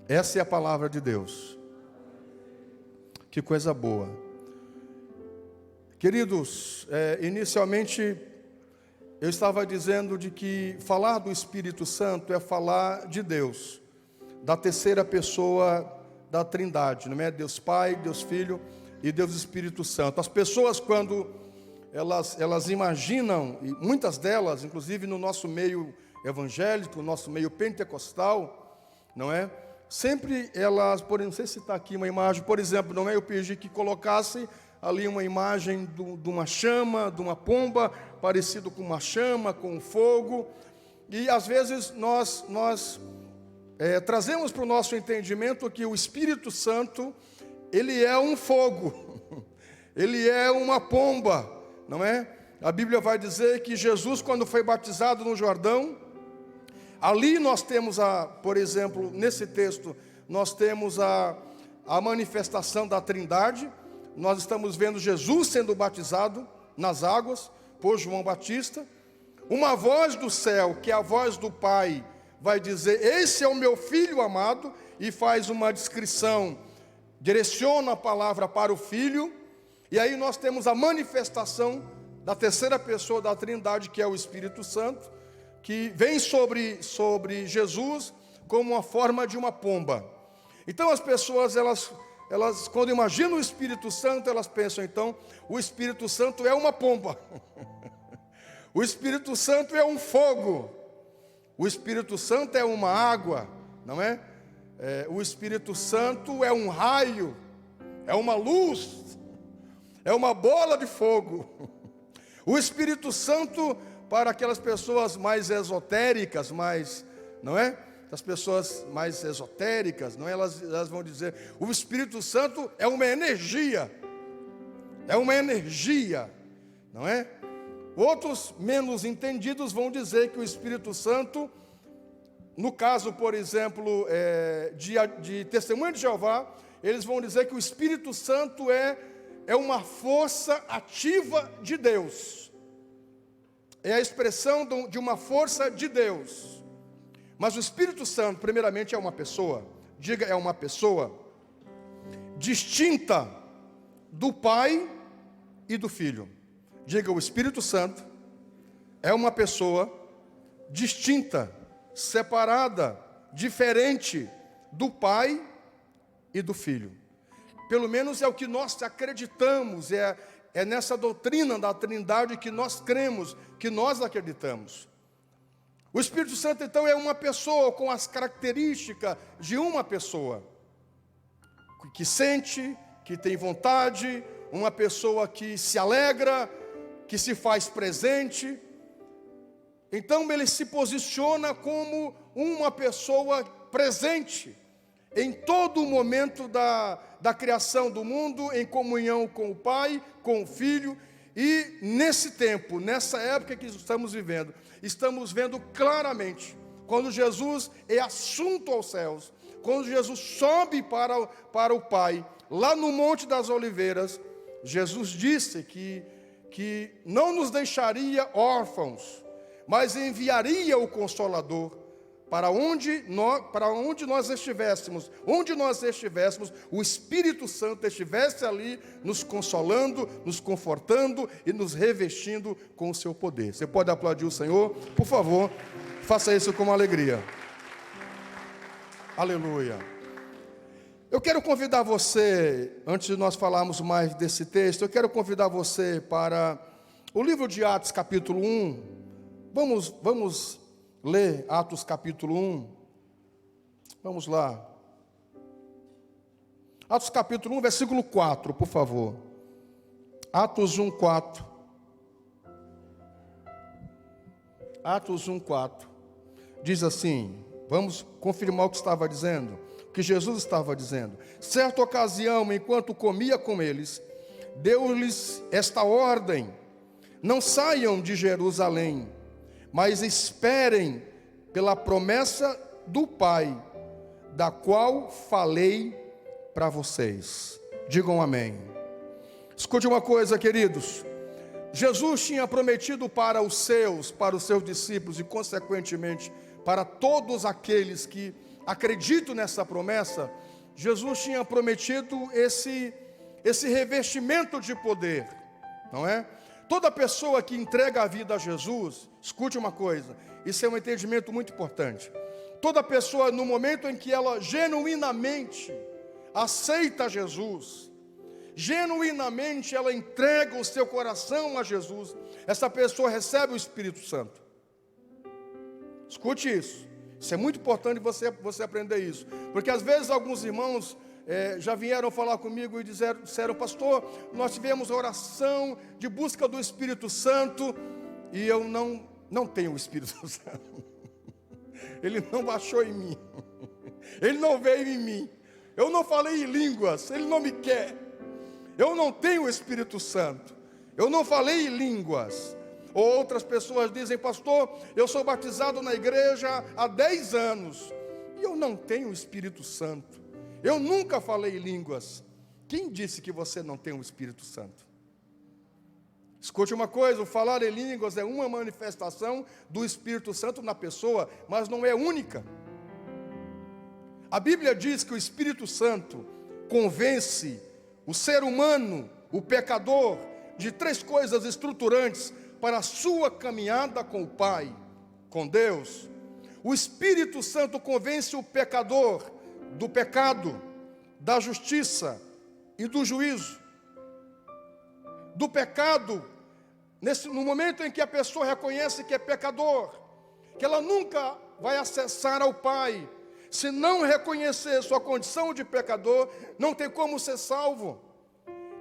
Essa é a palavra de Deus. Que coisa boa. Queridos, inicialmente eu estava dizendo de que falar do Espírito Santo é falar de Deus, da terceira pessoa da Trindade, não é? Deus Pai, Deus Filho e Deus Espírito Santo. As pessoas, quando elas imaginam, e muitas delas, inclusive no nosso meio evangélico, no nosso meio pentecostal, não é? Sempre elas, não sei se está aqui uma imagem, por exemplo, não é? Eu pedi que colocasse ali uma imagem de uma chama, de uma pomba, parecido com uma chama, com fogo. E às vezes nós trazemos para o nosso entendimento que o Espírito Santo, ele é um fogo, ele é uma pomba, não é? A Bíblia vai dizer que Jesus, quando foi batizado no Jordão, ali nós temos por exemplo, nesse texto, nós temos a manifestação da Trindade. Nós estamos vendo Jesus sendo batizado nas águas por João Batista. Uma voz do céu, que é a voz do Pai, vai dizer: esse é o meu Filho amado, e faz uma descrição, direciona a palavra para o Filho. E aí nós temos a manifestação da terceira pessoa da Trindade, que é o Espírito Santo, que vem sobre Jesus como uma forma de uma pomba. Então as pessoas, elas quando imaginam o Espírito Santo, elas pensam, então, o Espírito Santo é uma pomba. O Espírito Santo é um fogo. O Espírito Santo é uma água, não é? O Espírito Santo é um raio, é uma luz, é uma bola de fogo. O Espírito Santo, para aquelas pessoas mais esotéricas, não é? As pessoas mais esotéricas, não é? Elas vão dizer: o Espírito Santo é uma energia. É uma energia, não é? Outros menos entendidos vão dizer que o Espírito Santo, no caso, por exemplo, de Testemunha de Jeová, eles vão dizer que o Espírito Santo é uma força ativa de Deus. É a expressão de uma força de Deus. Mas o Espírito Santo, primeiramente, é uma pessoa. Diga, é uma pessoa distinta do Pai e do Filho. Diga, o Espírito Santo é uma pessoa distinta, separada, diferente do Pai e do Filho. Pelo menos é o que nós acreditamos, é nessa doutrina da Trindade que nós cremos, que nós acreditamos. O Espírito Santo, então, é uma pessoa com as características de uma pessoa, que sente, que tem vontade, uma pessoa que se alegra, que se faz presente. Então ele se posiciona como uma pessoa presente em todo o momento da criação do mundo, em comunhão com o Pai, com o Filho. E nesse tempo, nessa época que estamos vivendo, estamos vendo claramente, quando Jesus é assunto aos céus, quando Jesus sobe para o Pai, lá no Monte das Oliveiras, Jesus disse que não nos deixaria órfãos, mas enviaria o Consolador para onde nós estivéssemos, o Espírito Santo estivesse ali nos consolando, nos confortando e nos revestindo com o seu poder. Você pode aplaudir o Senhor? Por favor, faça isso com alegria. Aleluia. Eu quero convidar você, antes de nós falarmos mais desse texto, eu quero convidar você para o livro de Atos capítulo 1. Vamos ler Atos capítulo 1. Vamos lá. Atos capítulo 1, versículo 4, por favor. Atos 1, 4. Atos 1, 4. Diz assim, vamos confirmar o que estava dizendo, o que Jesus estava dizendo. Certa ocasião, enquanto comia com eles, deu-lhes esta ordem: não saiam de Jerusalém, mas esperem pela promessa do Pai, da qual falei para vocês. Digam amém. Escute uma coisa, queridos. Jesus tinha prometido para os seus discípulos e, consequentemente, para todos aqueles que acredito nessa promessa, Jesus tinha prometido esse revestimento de poder, não é? Toda pessoa que entrega a vida a Jesus, escute uma coisa, isso é um entendimento muito importante. Toda pessoa, no momento em que ela genuinamente aceita Jesus, genuinamente ela entrega o seu coração a Jesus, essa pessoa recebe o Espírito Santo. Escute isso. Isso é muito importante você aprender isso. Porque às vezes alguns irmãos já vieram falar comigo e disseram, pastor, nós tivemos oração de busca do Espírito Santo e eu não tenho o Espírito Santo. Ele não baixou em mim. Ele não veio em mim. Eu não falei em línguas. Ele não me quer. Eu não tenho o Espírito Santo. Eu não falei em línguas. Ou outras pessoas dizem, pastor, eu sou batizado na igreja há 10 anos e eu não tenho o Espírito Santo. Eu nunca falei em línguas. Quem disse que você não tem o Espírito Santo? Escute uma coisa, o falar em línguas é uma manifestação do Espírito Santo na pessoa, mas não é única. A Bíblia diz que o Espírito Santo convence o ser humano, o pecador, de 3 coisas estruturantes para a sua caminhada com o Pai, com Deus. O Espírito Santo convence o pecador do pecado, da justiça e do juízo. Do pecado, no momento em que a pessoa reconhece que é pecador, que ela nunca vai acessar ao Pai. Se não reconhecer sua condição de pecador, não tem como ser salvo.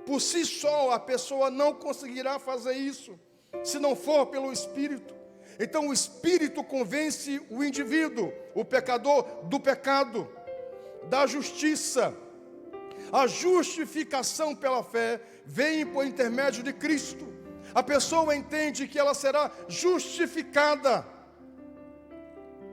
Por si só, a pessoa não conseguirá fazer isso, se não for pelo Espírito. Então o Espírito convence o indivíduo, o pecador, do pecado, da justiça. A justificação pela fé vem por intermédio de Cristo. A pessoa entende que ela será justificada,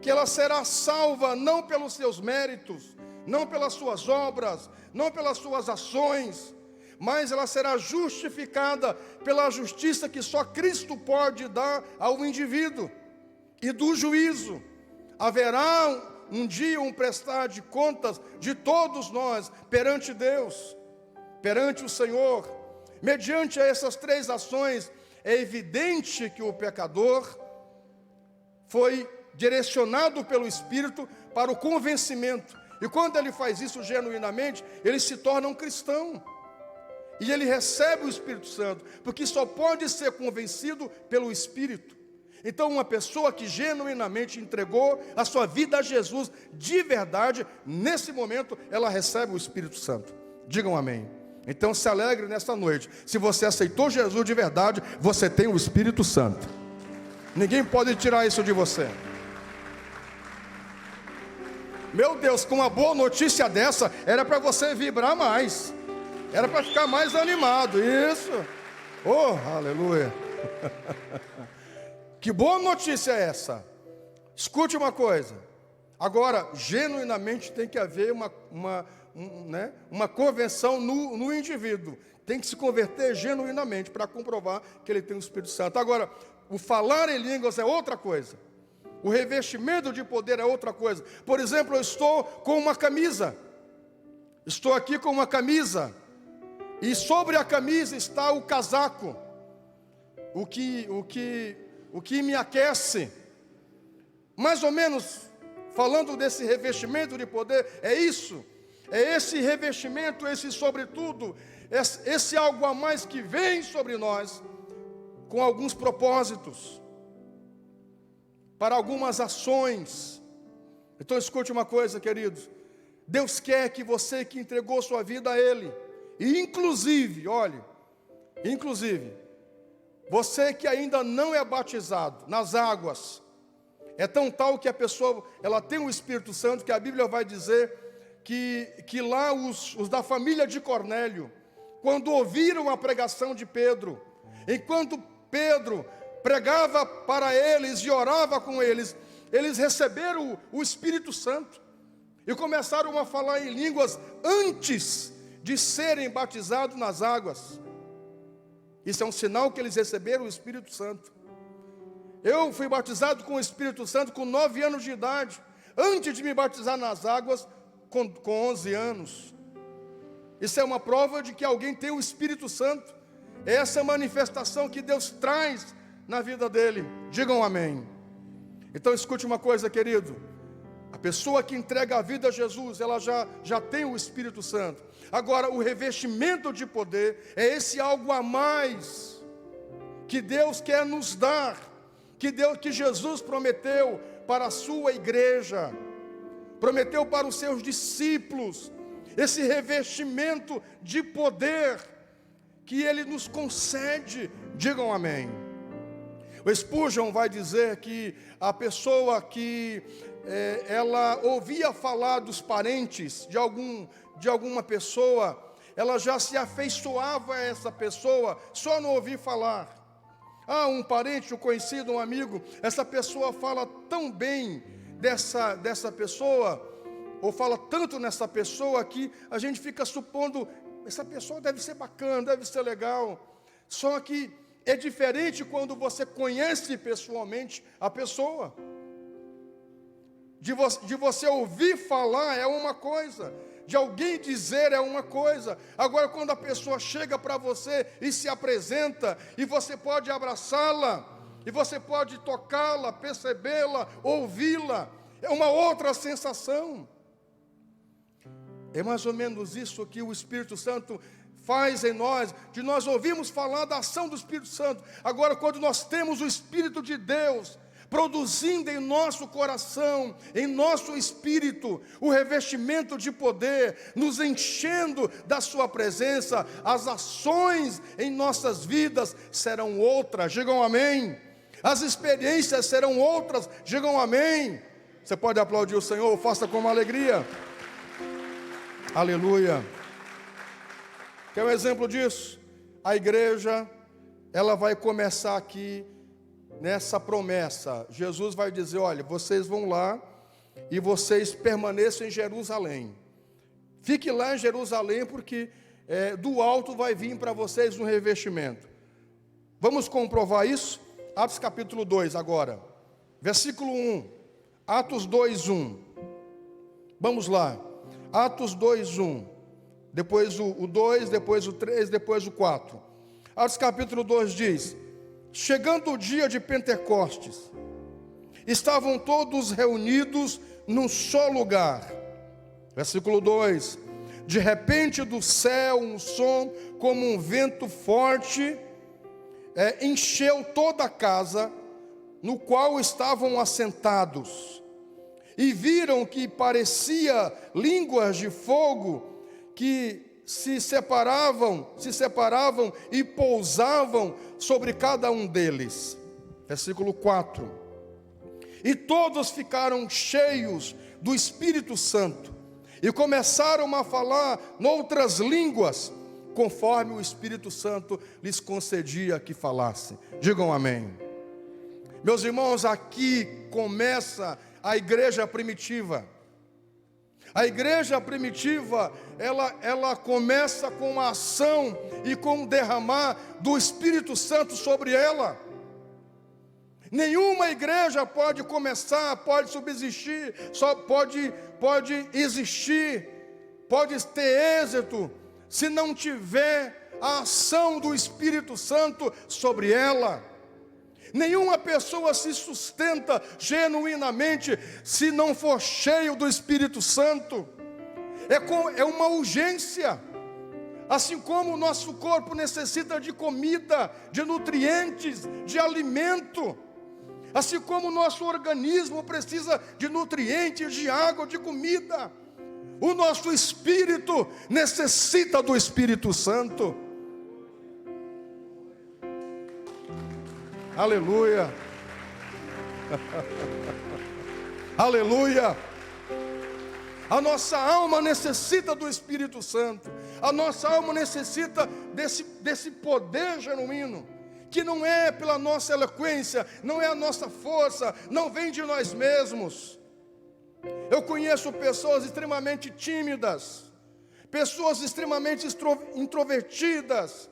que ela será salva não pelos seus méritos, não pelas suas obras, não pelas suas ações, mas ela será justificada pela justiça que só Cristo pode dar ao indivíduo. E do juízo, haverá um dia um prestar de contas de todos nós perante Deus, perante o Senhor. Mediante essas 3 ações, é evidente que o pecador foi direcionado pelo Espírito para o convencimento. E quando ele faz isso genuinamente, ele se torna um cristão. E ele recebe o Espírito Santo, porque só pode ser convencido pelo Espírito. Então uma pessoa que genuinamente entregou a sua vida a Jesus, de verdade, nesse momento, ela recebe o Espírito Santo. Digam amém. Então se alegre nesta noite. Se você aceitou Jesus de verdade, você tem o Espírito Santo. Ninguém pode tirar isso de você. Meu Deus, com uma boa notícia dessa, era para você vibrar mais. Era para ficar mais animado, isso. Oh, aleluia. Que boa notícia é essa? Escute uma coisa. Agora, genuinamente tem que haver uma conversão no indivíduo. Tem que se converter genuinamente para comprovar que ele tem o Espírito Santo. Agora, o falar em línguas é outra coisa. O revestimento de poder é outra coisa. Por exemplo, eu estou com uma camisa. Estou aqui com uma camisa. E sobre a camisa está o casaco, o que me aquece. Mais ou menos, falando desse revestimento de poder, é isso. É esse revestimento, esse sobretudo, esse algo a mais que vem sobre nós, com alguns propósitos, para algumas ações. Então escute uma coisa, queridos. Deus quer que você que entregou sua vida a Ele, e inclusive, olhe, você que ainda não é batizado nas águas, é tão tal que a pessoa, ela tem o Espírito Santo, que a Bíblia vai dizer que lá os da família de Cornélio, quando ouviram a pregação de Pedro, enquanto Pedro pregava para eles e orava com eles, eles receberam o Espírito Santo e começaram a falar em línguas antes de serem batizados nas águas. Isso é um sinal que eles receberam o Espírito Santo. Eu fui batizado com o Espírito Santo com 9 anos de idade, antes de me batizar nas águas, com 11 anos. Isso é uma prova de que alguém tem o Espírito Santo. É essa manifestação que Deus traz na vida dele. Digam amém. Então escute uma coisa, querido. A pessoa que entrega a vida a Jesus, ela já tem o Espírito Santo. Agora, o revestimento de poder é esse algo a mais que Deus quer nos dar, que Jesus prometeu para a sua igreja, prometeu para os seus discípulos, esse revestimento de poder que Ele nos concede. Digam amém. O Spurgeon vai dizer que a pessoa que ela ouvia falar dos parentes de alguma pessoa, ela já se afeiçoava a essa pessoa só no ouvir falar. Um parente, um conhecido, um amigo, essa pessoa fala tão bem dessa pessoa, ou fala tanto nessa pessoa, que a gente fica supondo, essa pessoa deve ser bacana, deve ser legal. Só que é diferente quando você conhece pessoalmente a pessoa. De você ouvir falar é uma coisa, de alguém dizer é uma coisa. Agora, quando a pessoa chega para você e se apresenta, e você pode abraçá-la, e você pode tocá-la, percebê-la, ouvi-la, é uma outra sensação. É mais ou menos isso que o Espírito Santo faz em nós, de nós ouvirmos falar da ação do Espírito Santo. Agora, quando nós temos o Espírito de Deus produzindo em nosso coração, em nosso espírito, o revestimento de poder, nos enchendo da sua presença, as ações em nossas vidas serão outras. Digam amém. As experiências serão outras. Digam amém. Você pode aplaudir o Senhor, faça com alegria. Aleluia. Quer um exemplo disso? A igreja, ela vai começar aqui nessa promessa. Jesus vai dizer: olha, vocês vão lá e vocês permaneçam em Jerusalém. Fique lá em Jerusalém, porque do alto vai vir para vocês um revestimento. Vamos comprovar isso? Atos capítulo 2 agora, versículo 1. Atos 2, 1. Vamos lá. Atos 2, 1. Depois o 2, depois o 3, depois o 4. Atos capítulo 2 diz: chegando o dia de Pentecostes, estavam todos reunidos num só lugar. Versículo 2: de repente do céu um som como um vento forte encheu toda a casa no qual estavam assentados, e viram que parecia línguas de fogo que se separavam e pousavam sobre cada um deles. Versículo 4: e todos ficaram cheios do Espírito Santo e começaram a falar noutras línguas, conforme o Espírito Santo lhes concedia que falassem. Digam amém. Meus irmãos, aqui começa a igreja primitiva. A igreja primitiva, ela começa com a ação e com o derramar do Espírito Santo sobre ela. Nenhuma igreja pode começar, pode subsistir, só pode existir, pode ter êxito, se não tiver a ação do Espírito Santo sobre ela. Nenhuma pessoa se sustenta genuinamente se não for cheio do Espírito Santo. É uma urgência. Assim como o nosso corpo necessita de comida, de nutrientes, de alimento, assim como o nosso organismo precisa de nutrientes, de água, de comida, o nosso espírito necessita do Espírito Santo. Aleluia. Aleluia. A nossa alma necessita do Espírito Santo. A nossa alma necessita desse poder genuíno, que não é pela nossa eloquência, não é a nossa força, não vem de nós mesmos. Eu conheço pessoas extremamente tímidas, pessoas extremamente introvertidas,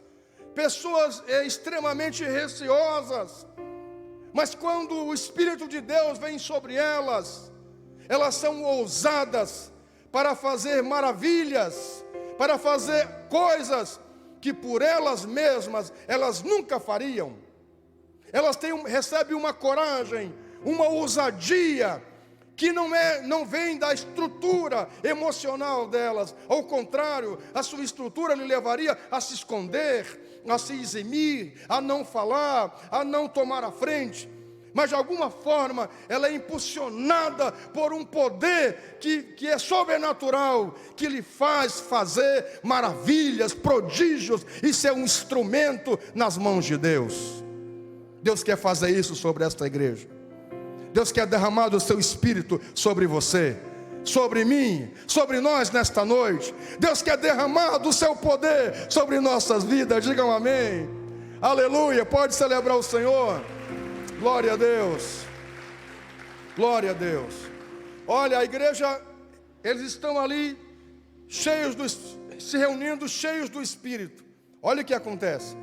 pessoas extremamente receosas, mas quando o Espírito de Deus vem sobre elas, elas são ousadas para fazer maravilhas, para fazer coisas que por elas mesmas elas nunca fariam. Elas recebem uma coragem, uma ousadia que não vem da estrutura emocional delas. Ao contrário, a sua estrutura lhe levaria a se esconder, a se eximir, a não falar, a não tomar a frente. Mas de alguma forma ela é impulsionada por um poder que é sobrenatural, que lhe faz fazer maravilhas, prodígios, e ser um instrumento nas mãos de Deus. Deus quer fazer isso sobre esta igreja. Deus quer derramar o seu Espírito sobre você, sobre mim, sobre nós nesta noite. Deus quer derramar do seu poder sobre nossas vidas. Digam amém. Aleluia. Pode celebrar o Senhor. Glória a Deus. Glória a Deus. Olha, a igreja, eles estão ali se reunindo cheios do Espírito. Olha o que acontece.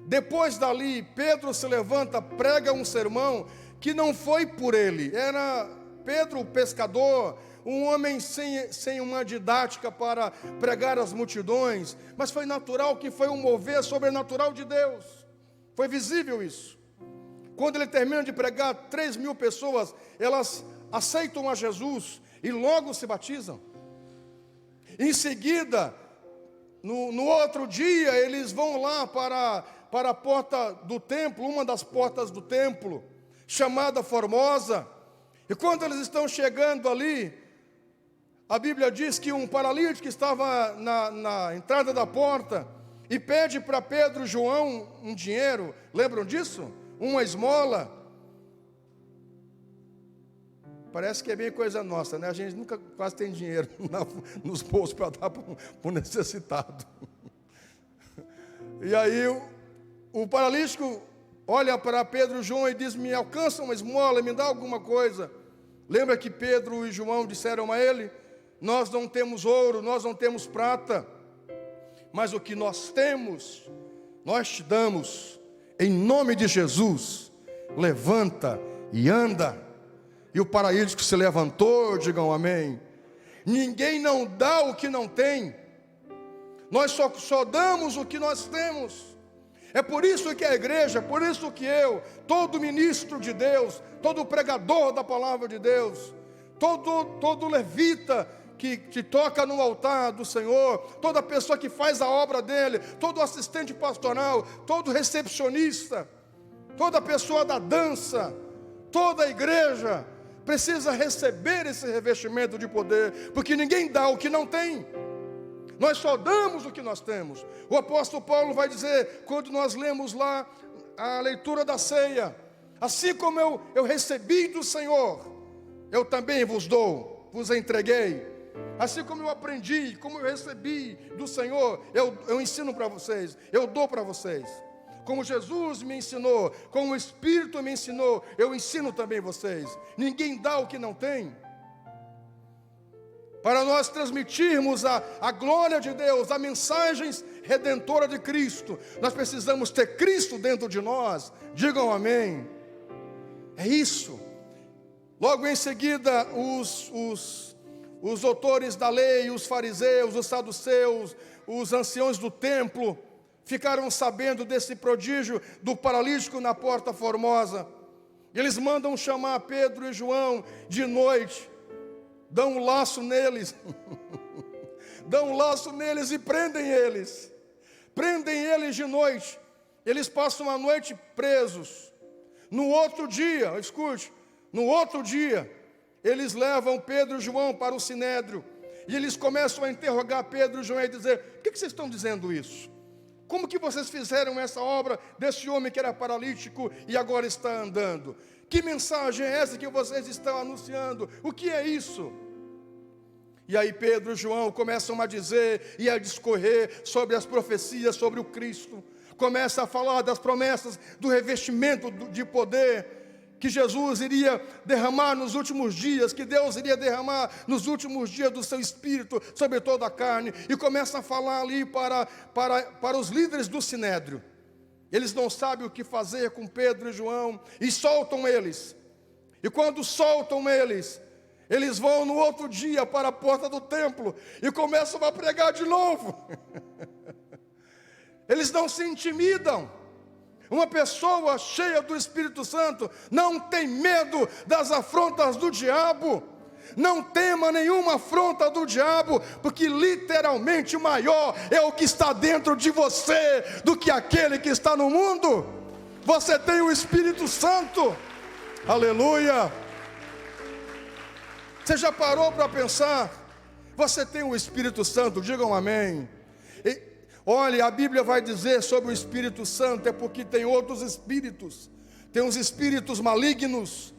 Depois dali, Pedro se levanta, prega um sermão que não foi por ele. Era Pedro, o pescador, um homem sem uma didática para pregar às multidões, mas foi natural, que foi um mover sobrenatural de Deus. Foi visível isso. Quando ele termina de pregar, 3.000 pessoas, elas aceitam a Jesus e logo se batizam. Em seguida, no outro dia, eles vão lá para a porta do templo, uma das portas do templo, chamada Formosa. E quando eles estão chegando ali, a Bíblia diz que um paralítico estava na entrada da porta e pede para Pedro e João um dinheiro. Lembram disso? Uma esmola. Parece que é bem coisa nossa, né? A gente nunca quase tem dinheiro nos bolsos para dar para o necessitado. E aí o paralítico olha para Pedro e João e diz: me alcança uma esmola, me dá alguma coisa. Lembra que Pedro e João disseram a ele: nós não temos ouro, nós não temos prata, mas o que nós temos, nós te damos. Em nome de Jesus, levanta e anda. E o paralítico se levantou, digam amém. Ninguém não dá o que não tem. Nós só damos o que nós temos. É por isso que a igreja, por isso que eu, todo ministro de Deus, todo pregador da palavra de Deus, todo levita que toca no altar do Senhor, toda pessoa que faz a obra dele, todo assistente pastoral, todo recepcionista, toda pessoa da dança, toda a igreja precisa receber esse revestimento de poder, porque ninguém dá o que não tem. Nós só damos o que nós temos. O apóstolo Paulo vai dizer, quando nós lemos lá a leitura da ceia: assim como eu recebi do Senhor, eu também vos dou, vos entreguei. Assim como eu aprendi, como eu recebi do Senhor, eu ensino para vocês, eu dou para vocês. Como Jesus me ensinou, como o Espírito me ensinou, eu ensino também vocês. Ninguém dá o que não tem. Para nós transmitirmos a glória de Deus, a mensagem redentora de Cristo, nós precisamos ter Cristo dentro de nós. Digam amém. É isso. Logo em seguida, os doutores da lei, os fariseus, os saduceus, os anciãos do templo, ficaram sabendo desse prodígio do paralítico na porta Formosa. Eles mandam chamar Pedro e João de noite, dão um laço neles, dão um laço neles e prendem eles de noite. Eles passam a noite presos. No outro dia, escute, no outro dia, eles levam Pedro e João para o sinédrio, e eles começam a interrogar Pedro e João e dizer: por que vocês estão dizendo isso? Como que vocês fizeram essa obra desse homem que era paralítico e agora está andando? Que mensagem é essa que vocês estão anunciando? O que é isso? E aí Pedro e João começam a dizer e a discorrer sobre as profecias sobre o Cristo. Começa a falar das promessas do revestimento de poder que Jesus iria derramar nos últimos dias, que Deus iria derramar nos últimos dias do seu Espírito sobre toda a carne. E começa a falar ali para os líderes do sinédrio. Eles não sabem o que fazer com Pedro e João e soltam eles. E quando soltam eles, Eles vão no outro dia para a porta do templo e começam a pregar de novo. Eles não se intimidam. Uma pessoa cheia do Espírito Santo não tem medo das afrontas do diabo. Não tema nenhuma afronta do diabo, porque literalmente maior é o que está dentro de você do que aquele que está no mundo. Você tem o Espírito Santo. Aleluia. Você já parou para pensar? Você tem o Espírito Santo, digam amém. Olha, a Bíblia vai dizer sobre o Espírito Santo, é porque tem outros espíritos. Tem os espíritos malignos,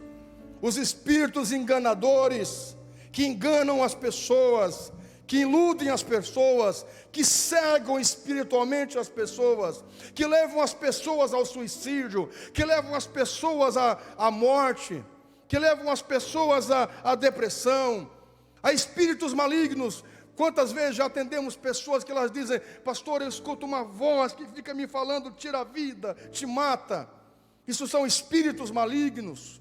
os espíritos enganadores, que enganam as pessoas, que iludem as pessoas, que cegam espiritualmente as pessoas, que levam as pessoas ao suicídio, que levam as pessoas à morte, que levam as pessoas à depressão, a espíritos malignos. Quantas vezes já atendemos pessoas que elas dizem: pastor, eu escuto uma voz que fica me falando, tira a vida, te mata. Isso são espíritos malignos.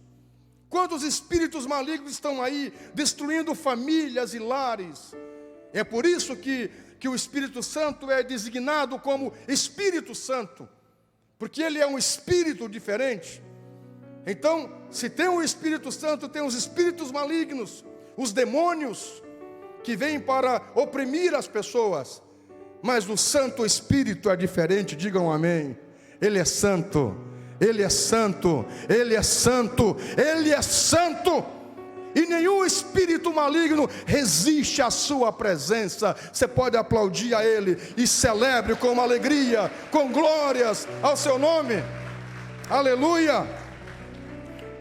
Quantos espíritos malignos estão aí, destruindo famílias e lares? É por isso que o Espírito Santo é designado como Espírito Santo, porque ele é um espírito diferente. Então, se tem o Espírito Santo, tem os espíritos malignos, os demônios, que vêm para oprimir as pessoas. Mas o Santo Espírito é diferente, digam amém. Ele é santo, Ele é santo, Ele é santo, Ele é santo. E nenhum espírito maligno resiste à sua presença. Você pode aplaudir a Ele e celebre com alegria, com glórias ao seu nome. Aleluia.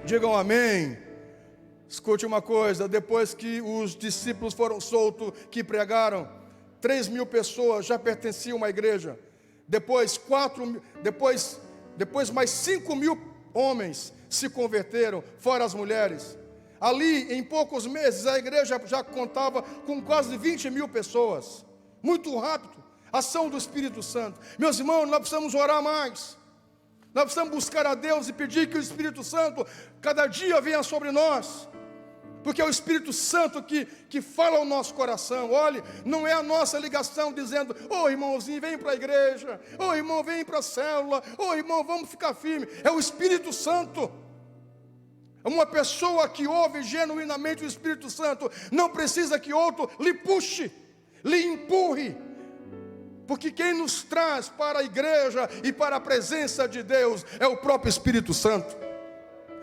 Digam amém. Escute uma coisa, depois que os discípulos foram soltos, que pregaram, 3.000 pessoas já pertenciam à igreja. Depois mais 5.000 homens se converteram, fora as mulheres. Ali, em poucos meses, a igreja já contava com quase 20.000 pessoas. Muito rápido, ação do Espírito Santo. Meus irmãos, nós precisamos orar mais. Nós precisamos buscar a Deus e pedir que o Espírito Santo cada dia venha sobre nós. Porque é o Espírito Santo que fala ao nosso coração. Olhe, não é a nossa ligação dizendo: ô irmãozinho, vem para a igreja, ô irmão, vem para a célula, ô irmão, vamos ficar firme. É o Espírito Santo. Uma pessoa que ouve genuinamente o Espírito Santo não precisa que outro lhe puxe, lhe empurre. Porque quem nos traz para a igreja e para a presença de Deus é o próprio Espírito Santo.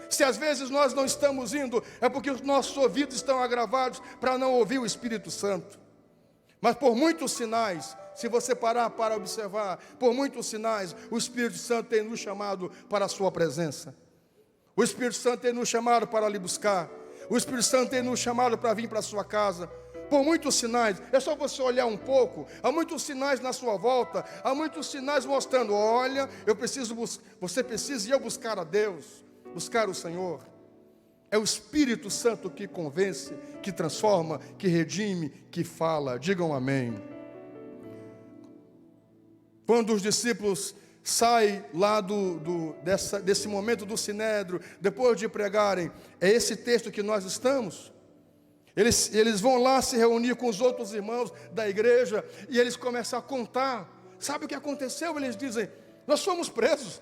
Se às vezes nós não estamos indo, é porque os nossos ouvidos estão agravados para não ouvir o Espírito Santo. Mas por muitos sinais, se você parar para observar, por muitos sinais, o Espírito Santo tem nos chamado para a sua presença. O Espírito Santo tem nos chamado para lhe buscar. O Espírito Santo tem nos chamado para vir para a sua casa. Por muitos sinais, é só você olhar um pouco. Há muitos sinais na sua volta. Há muitos sinais mostrando: olha, você precisa ir buscar a Deus, buscar o Senhor. É o Espírito Santo que convence, que transforma, que redime, que fala. Digam amém. Quando os discípulos saem lá desse momento do Sinédrio, depois de pregarem, é esse texto que nós estamos. Eles vão lá se reunir com os outros irmãos da igreja e eles começam a contar. Sabe o que aconteceu? Eles dizem: nós fomos presos.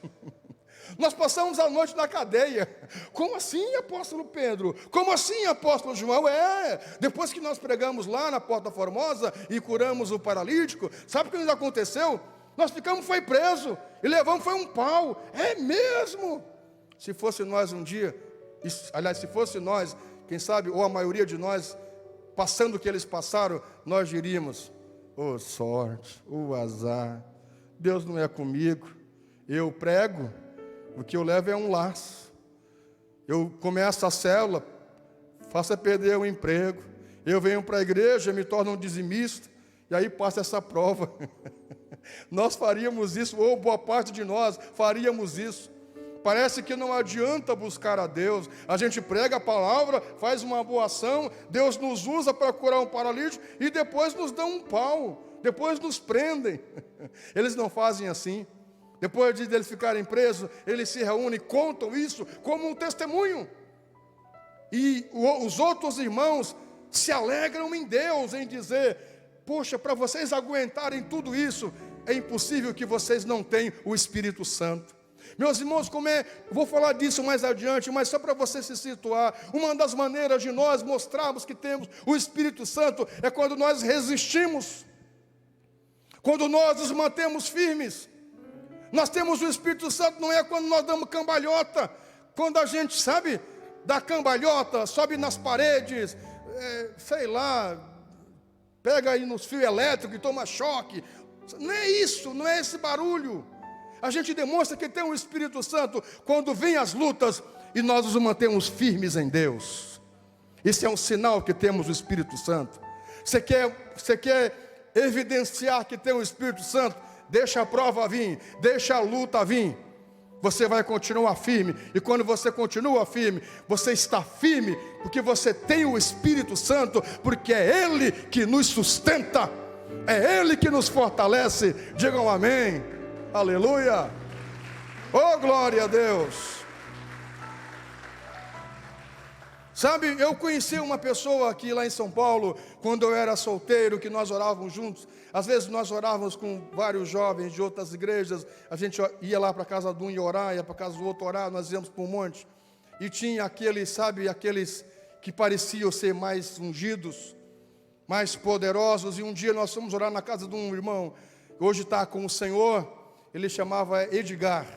Nós passamos a noite na cadeia. Como assim, apóstolo Pedro? Como assim, apóstolo João? Depois que nós pregamos lá na Porta Formosa e curamos o paralítico, sabe o que nos aconteceu? Nós ficamos, foi preso, e levamos, foi um pau. É mesmo? Se fosse nós um dia, aliás, se fosse nós, quem sabe, ou a maioria de nós, passando o que eles passaram, nós diríamos: ô sorte, o azar, Deus não é comigo. Eu prego, o que eu levo é um laço. Eu começo a célula, faço perder o emprego. Eu venho para a igreja, me torno um dizimista, e aí passa essa prova. Nós faríamos isso, ou boa parte de nós faríamos isso. Parece que não adianta buscar a Deus. A gente prega a palavra, faz uma boa ação, Deus nos usa para curar um paralítico e depois nos dão um pau, depois nos prendem. Eles não fazem assim. Depois de eles ficarem presos, eles se reúnem e contam isso como um testemunho. E os outros irmãos se alegram em Deus, em dizer: poxa, para vocês aguentarem tudo isso, é impossível que vocês não tenham o Espírito Santo. Meus irmãos, vou falar disso mais adiante, mas só para você se situar, uma das maneiras de nós mostrarmos que temos o Espírito Santo é quando nós resistimos, quando nós nos mantemos firmes. Nós temos o Espírito Santo não é quando nós damos cambalhota, quando a gente, sabe, dá cambalhota, sobe nas paredes, sei lá, pega aí nos fios elétricos e toma choque. Não é isso, não é esse barulho. A gente demonstra que tem o Espírito Santo quando vem as lutas e nós nos mantemos firmes em Deus. Isso é um sinal que temos o Espírito Santo. Você quer evidenciar que tem o Espírito Santo? Deixa a prova vir, deixa a luta vir. Você vai continuar firme. E quando você continua firme, você está firme porque você tem o Espírito Santo, porque é Ele que nos sustenta, é Ele que nos fortalece. Digam amém. Aleluia. Oh, glória a Deus. Sabe, eu conheci uma pessoa aqui lá em São Paulo, quando eu era solteiro, que nós orávamos juntos. Às vezes nós orávamos com vários jovens de outras igrejas. A gente ia lá para a casa de um e orar, ia para a casa do outro orar, nós íamos para um monte. E tinha aqueles, sabe, aqueles que pareciam ser mais ungidos, mais poderosos. E um dia nós fomos orar na casa de um irmão, que hoje está com o Senhor. Ele chamava Edgar.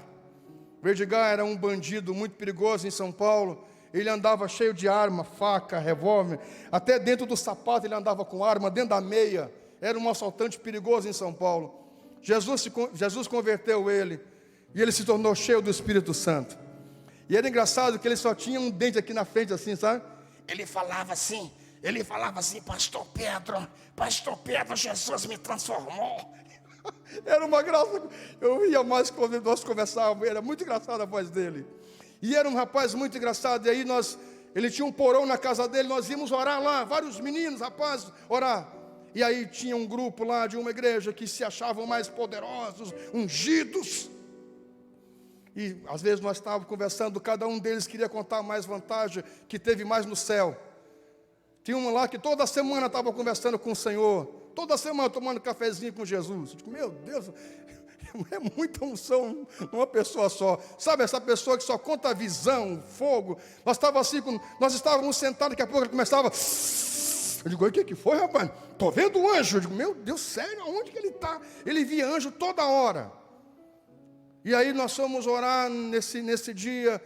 O Edgar era um bandido muito perigoso em São Paulo. Ele andava cheio de arma, faca, revólver. Até dentro do sapato ele andava com arma, dentro da meia. Era um assaltante perigoso em São Paulo. Jesus converteu ele. E ele se tornou cheio do Espírito Santo. E era engraçado que ele só tinha um dente aqui na frente assim, sabe? Ele falava assim, pastor Pedro, Jesus me transformou. Era uma graça, eu ia mais quando nós conversávamos, era muito engraçada a voz dele. E era um rapaz muito engraçado, e aí ele tinha um porão na casa dele, nós íamos orar lá, vários meninos, rapazes, orar. E aí tinha um grupo lá de uma igreja que se achavam mais poderosos, ungidos. E às vezes nós estávamos conversando, cada um deles queria contar mais vantagem, que teve mais no céu. Tinha um lá que toda semana estava conversando com o Senhor, toda semana tomando cafezinho com Jesus. Eu digo, meu Deus, é muita unção numa pessoa só. Sabe, essa pessoa que só conta visão, fogo. Nós estávamos sentados, daqui a pouco ele começava. Eu digo, o que foi, rapaz? Estou vendo um anjo. Eu digo, meu Deus, sério, aonde que ele está? Ele via anjo toda hora. E aí nós fomos orar nesse dia.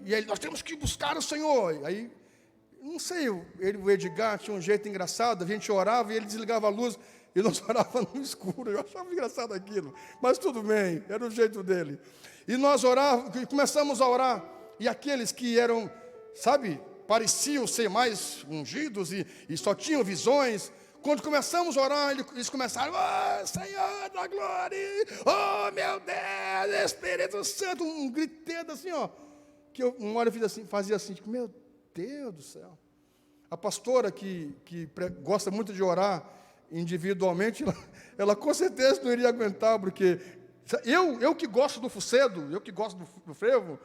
E aí nós temos que buscar o Senhor. E aí, não sei, o Edgar tinha um jeito engraçado. A gente orava e ele desligava a luz. E nós orávamos no escuro. Eu achava engraçado aquilo. Mas tudo bem, era o jeito dele. E nós orávamos, e começamos a orar. E aqueles que eram, sabe, pareciam ser mais ungidos e só tinham visões. Quando começamos a orar, eles começaram, oh, Senhor da glória, oh meu Deus, Espírito Santo, um griteiro assim, ó. Que eu uma hora eu fazia assim, tipo, meu Deus do céu. A pastora que gosta muito de orar individualmente, ela com certeza não iria aguentar, porque eu que gosto do fucedo, eu que gosto do frevo,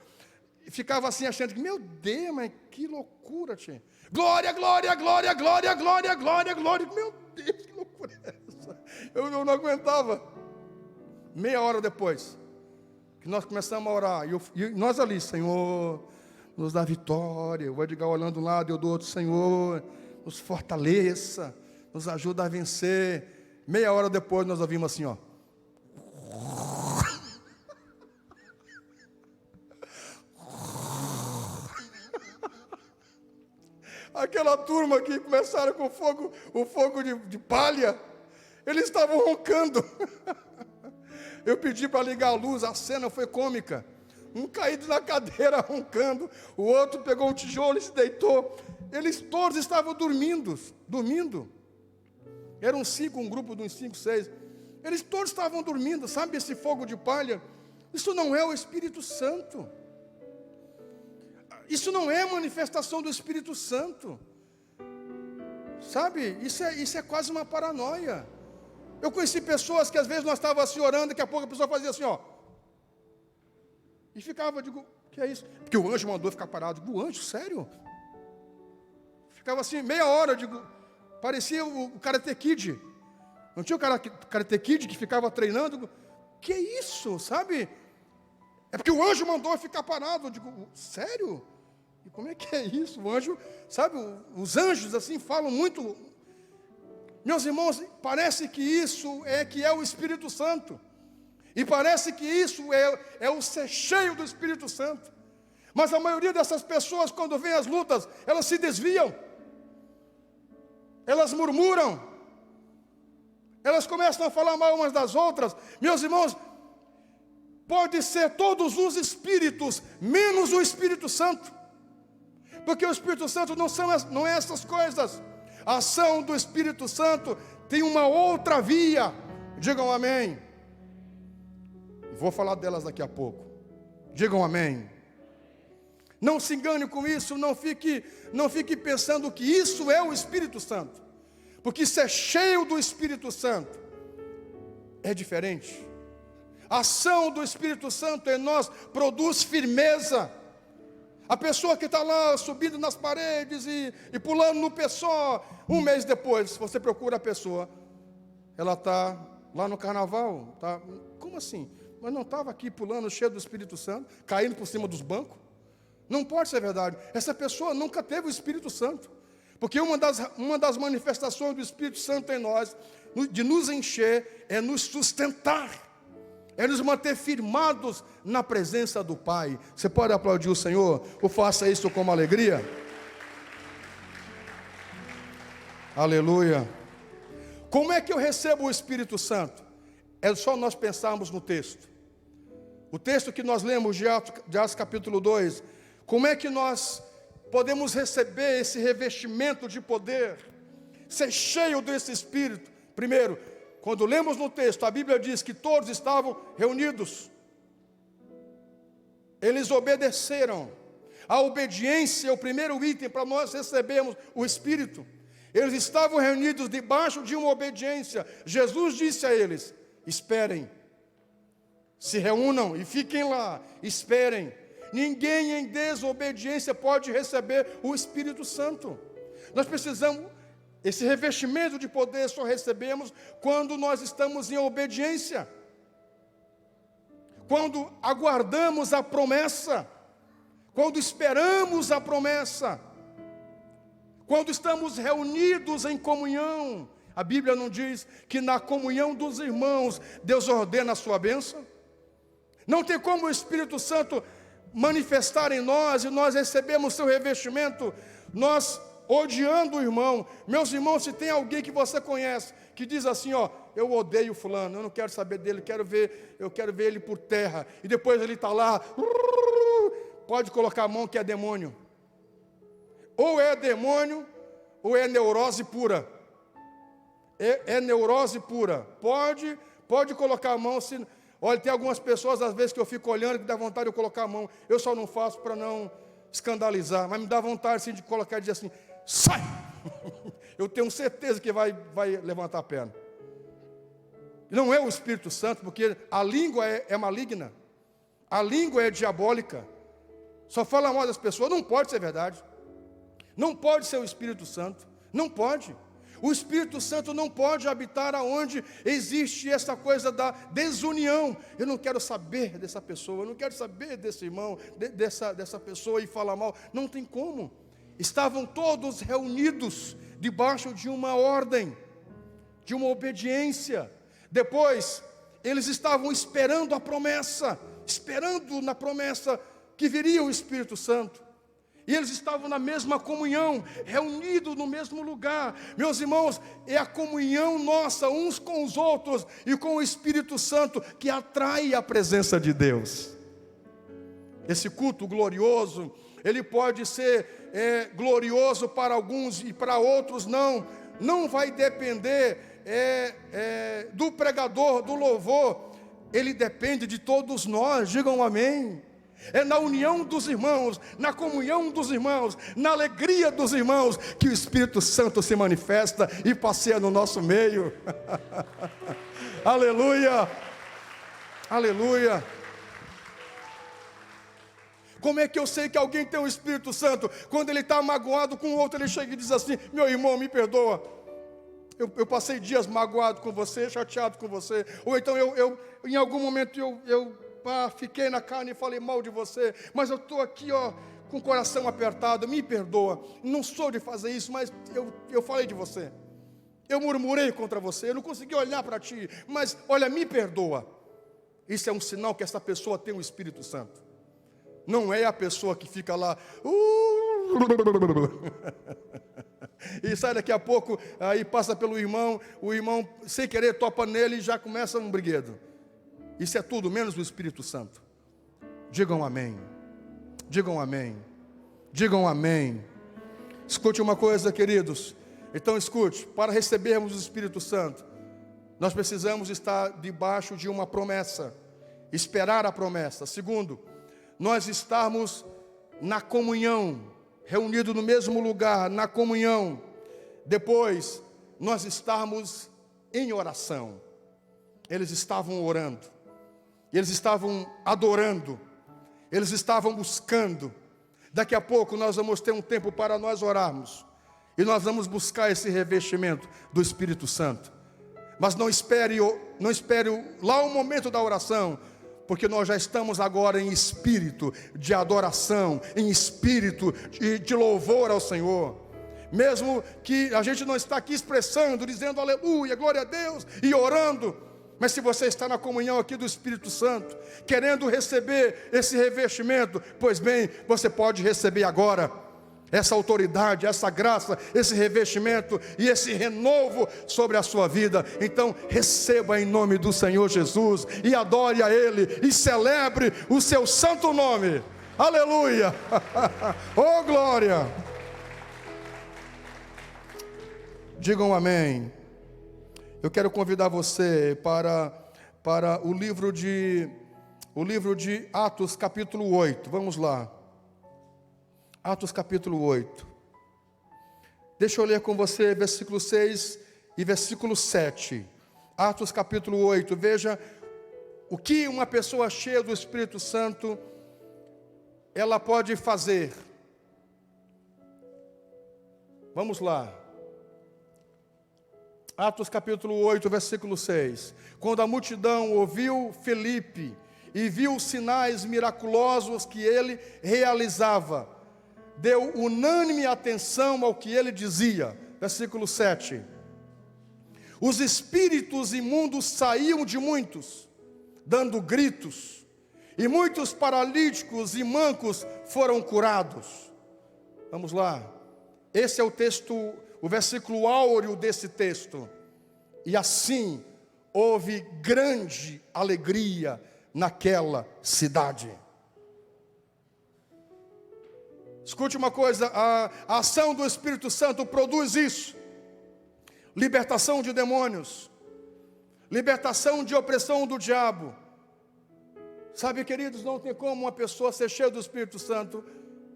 ficava assim achando que, meu Deus, mas que loucura, tia. Glória, glória, glória, glória, glória, glória, glória. Meu Deus, que loucura é essa? Eu não aguentava. Meia hora depois, que nós começamos a orar, e nós ali, Senhor, nos dá vitória. O Edgar olhando um lado, eu do outro, Senhor, nos fortaleça, nos ajuda a vencer. Meia hora depois, nós ouvimos assim, ó. Aquela turma que começaram com o fogo de palha, eles estavam roncando. Eu pedi para ligar a luz, a cena foi cômica. Um caído na cadeira roncando, o outro pegou um tijolo e se deitou. Eles todos estavam dormindo. Eram um grupo de uns 5, 6. Eles todos estavam dormindo, sabe esse fogo de palha? Isso não é o Espírito Santo. Isso não é manifestação do Espírito Santo. Sabe, isso é quase uma paranoia. Eu conheci pessoas que às vezes nós estávamos assim orando, daqui a pouco a pessoa fazia assim, ó. E ficava, digo, que é isso? Porque o anjo mandou ficar parado. O anjo, sério? Ficava assim, meia hora, eu digo, parecia o Karate Kid. Não tinha o Karate Kid que ficava treinando? Eu digo, que isso, sabe? É porque o anjo mandou eu ficar parado. Eu digo, sério? E como é que é isso? O anjo, sabe, os anjos assim falam muito. Meus irmãos, parece que isso é o Espírito Santo. E parece que isso é o ser cheio do Espírito Santo. Mas a maioria dessas pessoas, quando vem as lutas, elas se desviam. Elas murmuram. Elas começam a falar mal umas das outras. Meus irmãos, pode ser todos os espíritos, menos o Espírito Santo. Porque o Espírito Santo não é essas coisas. A ação do Espírito Santo tem uma outra via. Digam amém. Vou falar delas daqui a pouco. Digam amém. Não se engane com isso, não fique pensando que isso é o Espírito Santo. Porque ser cheio do Espírito Santo é diferente. A ação do Espírito Santo em nós produz firmeza. A pessoa que está lá subindo nas paredes e pulando no pessoal, um mês depois, se você procura a pessoa, ela está lá no carnaval. Tá, como assim? Mas não estava aqui pulando cheio do Espírito Santo, caindo por cima dos bancos? Não pode ser verdade. Essa pessoa nunca teve o Espírito Santo. Porque uma das manifestações do Espírito Santo em nós, de nos encher, é nos sustentar. É nos manter firmados na presença do Pai. Você pode aplaudir o Senhor? Ou faça isso com alegria? Aleluia. Como é que eu recebo o Espírito Santo? É só nós pensarmos no texto. O texto que nós lemos de Atos capítulo 2. Como é que nós podemos receber esse revestimento de poder? Ser cheio desse Espírito. Primeiro, quando lemos no texto, a Bíblia diz que todos estavam reunidos. Eles obedeceram. A obediência é o primeiro item para nós recebermos o Espírito. Eles estavam reunidos debaixo de uma obediência. Jesus disse a eles, esperem. Se reúnam e fiquem lá, esperem. Ninguém em desobediência pode receber o Espírito Santo. Nós precisamos... Esse revestimento de poder só recebemos quando nós estamos em obediência. Quando aguardamos a promessa. Quando esperamos a promessa. Quando estamos reunidos em comunhão. A Bíblia não diz que na comunhão dos irmãos Deus ordena a sua bênção? Não tem como o Espírito Santo manifestar em nós e nós recebemos seu revestimento, nós odiando o irmão. Meus irmãos, se tem alguém que você conhece, que diz assim, ó, eu odeio fulano, eu não quero saber dele, eu quero ver ele por terra, e depois ele está lá, pode colocar a mão que é demônio. Ou é demônio, ou é neurose pura. É neurose pura. Pode colocar a mão, se... Olha, tem algumas pessoas, às vezes, que eu fico olhando, que dá vontade de eu colocar a mão. Eu só não faço para não escandalizar, mas me dá vontade assim, de colocar e dizer assim, sai! Eu tenho certeza que vai levantar a perna. Não é o Espírito Santo, porque a língua é maligna. A língua é diabólica. Só fala mal das pessoas, não pode ser verdade. Não pode ser o Espírito Santo. Não pode. O Espírito Santo não pode habitar aonde existe essa coisa da desunião. Eu não quero saber dessa pessoa, eu não quero saber desse irmão, dessa pessoa e falar mal. Não tem como. Estavam todos reunidos debaixo de uma ordem, de uma obediência. Depois, eles estavam esperando a promessa, esperando na promessa que viria o Espírito Santo. E eles estavam na mesma comunhão, reunidos no mesmo lugar. Meus irmãos, é a comunhão nossa, uns com os outros, e com o Espírito Santo, que atrai a presença de Deus. Esse culto glorioso, ele pode ser glorioso para alguns e para outros não. Não vai depender do pregador, do louvor. Ele depende de todos nós, digam amém. É na união dos irmãos, na comunhão dos irmãos, na alegria dos irmãos, que o Espírito Santo se manifesta e passeia no nosso meio. Aleluia! Aleluia! Como é que eu sei que alguém tem o Espírito Santo? Quando ele está magoado com o outro, ele chega e diz assim: meu irmão, me perdoa. Eu passei dias magoado com você, chateado com você. Ou então em algum momento fiquei na carne e falei mal de você. Mas eu estou aqui, com o coração apertado. Me perdoa. Não sou de fazer isso, mas eu falei de você. Eu murmurei contra você. Eu não consegui olhar para ti. Mas olha, me perdoa. Isso é um sinal que essa pessoa tem o Espírito Santo. Não é a pessoa que fica lá e sai daqui a pouco, aí passa pelo irmão, o irmão sem querer topa nele e já começa um briguedo. Isso é tudo menos o Espírito Santo. Digam amém. Digam amém. Digam amém. Escute uma coisa, queridos. Então escute, para recebermos o Espírito Santo, nós precisamos estar debaixo de uma promessa, esperar a promessa. Segundo, nós estarmos na comunhão, reunidos no mesmo lugar, na comunhão. Depois, nós estarmos em oração. Eles estavam orando, eles estavam adorando, eles estavam buscando. Daqui a pouco nós vamos ter um tempo para nós orarmos, e nós vamos buscar esse revestimento do Espírito Santo. Mas não espere lá o momento da oração, porque nós já estamos agora em espírito de adoração, em espírito de louvor ao Senhor. Mesmo que a gente não está aqui expressando, dizendo aleluia, glória a Deus, e orando, mas se você está na comunhão aqui do Espírito Santo, querendo receber esse revestimento, pois bem, você pode receber agora essa autoridade, essa graça, esse revestimento e esse renovo sobre a sua vida. Então receba em nome do Senhor Jesus e adore a Ele e celebre o seu santo nome. Aleluia! Oh glória! Digam amém. Eu quero convidar você para o livro de Atos capítulo 8. Vamos lá. Atos capítulo 8. Deixa eu ler com você versículo 6 e versículo 7. Atos capítulo 8. Veja o que uma pessoa cheia do Espírito Santo ela pode fazer. Vamos lá. Atos capítulo 8, versículo 6. Quando a multidão ouviu Filipe e viu os sinais miraculosos que ele realizava, deu unânime atenção ao que ele dizia. Versículo 7. Os espíritos imundos saíam de muitos, dando gritos, e muitos paralíticos e mancos foram curados. Vamos lá. Esse é o texto, o versículo áureo desse texto. E assim houve grande alegria naquela cidade. Escute uma coisa, a ação do Espírito Santo produz isso. Libertação de demônios, libertação de opressão do diabo. Sabe, queridos, não tem como uma pessoa ser cheia do Espírito Santo